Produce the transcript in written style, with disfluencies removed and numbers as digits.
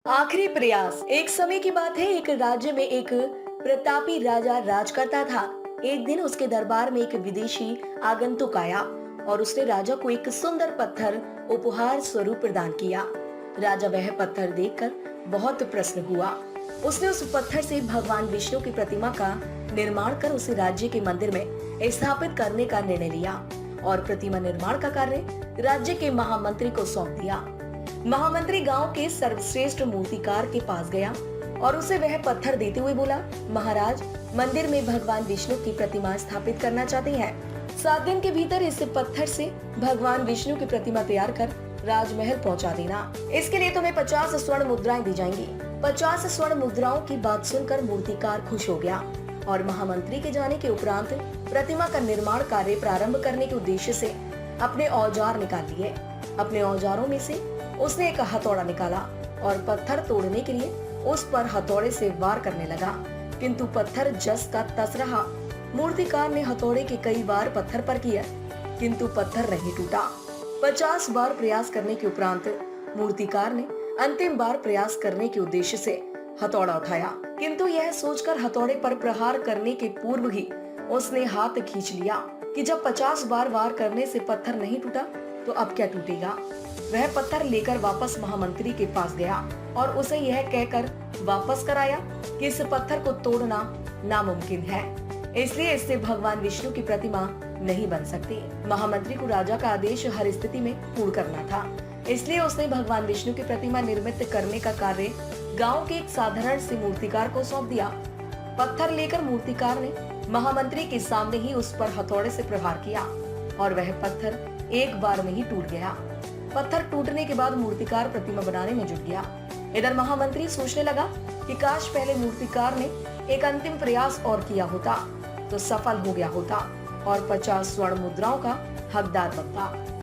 आखिरी प्रयास। एक समय की बात है, एक राज्य में एक प्रतापी राजा राज करता था। एक दिन उसके दरबार में एक विदेशी आगंतुक आया और उसने राजा को एक सुंदर पत्थर उपहार स्वरूप प्रदान किया। राजा वह पत्थर देखकर बहुत प्रसन्न हुआ। उसने उस पत्थर से भगवान विष्णु की प्रतिमा का निर्माण कर उसे राज्य के मंदिर में स्थापित करने का निर्णय लिया और प्रतिमा निर्माण का कार्य राज्य के महामंत्री को सौंप दिया। महामंत्री गांव के सर्वश्रेष्ठ मूर्तिकार के पास गया और उसे वह पत्थर देते हुए बोला, महाराज, मंदिर में भगवान विष्णु की प्रतिमा स्थापित करना चाहते हैं। 7 दिन के भीतर इस पत्थर से भगवान विष्णु की प्रतिमा तैयार कर राजमहल पहुंचा देना। इसके लिए तुम्हें 50 स्वर्ण मुद्राएं दी जाएंगी। 50 स्वर्ण मुद्राओं की बात सुनकर मूर्तिकार खुश हो गया और महामंत्री के जाने के उपरांत प्रतिमा का निर्माण कार्य प्रारंभ करने के उद्देश्य से अपने औजार निकाल लिए। अपने औजारों में से उसने एक हथौड़ा निकाला और पत्थर तोड़ने के लिए उस पर हथौड़े से वार करने लगा, किंतु पत्थर जस का तस रहा। मूर्तिकार ने हथौड़े के कई बार पत्थर पर किया, किंतु पत्थर नहीं टूटा। 50 बार प्रयास करने के उपरांत मूर्तिकार ने अंतिम बार प्रयास करने के उद्देश्य से हथौड़ा उठाया, किंतु यह सोचकर हथौड़े पर प्रहार करने के पूर्व ही उसने हाथ खींच लिया कि जब 50 बार वार करने से पत्थर नहीं टूटा तो अब क्या टूटेगा। वह पत्थर लेकर वापस महामंत्री के पास गया और उसे यह कहकर वापस कराया कि इस पत्थर को तोड़ना नामुमकिन है, इसलिए इससे भगवान विष्णु की प्रतिमा नहीं बन सकती। महामंत्री को राजा का आदेश हर स्थिति में पूर्ण करना था, इसलिए उसने भगवान विष्णु की प्रतिमा निर्मित करने का कार्य गांव के एक साधारण से मूर्तिकार को सौंप दिया। पत्थर लेकर मूर्तिकार ने महामंत्री के सामने ही उस पर हथौड़े से प्रहार किया और वह पत्थर एक बार में ही टूट गया। पत्थर टूटने के बाद मूर्तिकार प्रतिमा बनाने में जुट गया। इधर महामंत्री सोचने लगा कि काश पहले मूर्तिकार ने एक अंतिम प्रयास और किया होता तो सफल हो गया होता और 50 स्वर्ण मुद्राओं का हकदार बनता।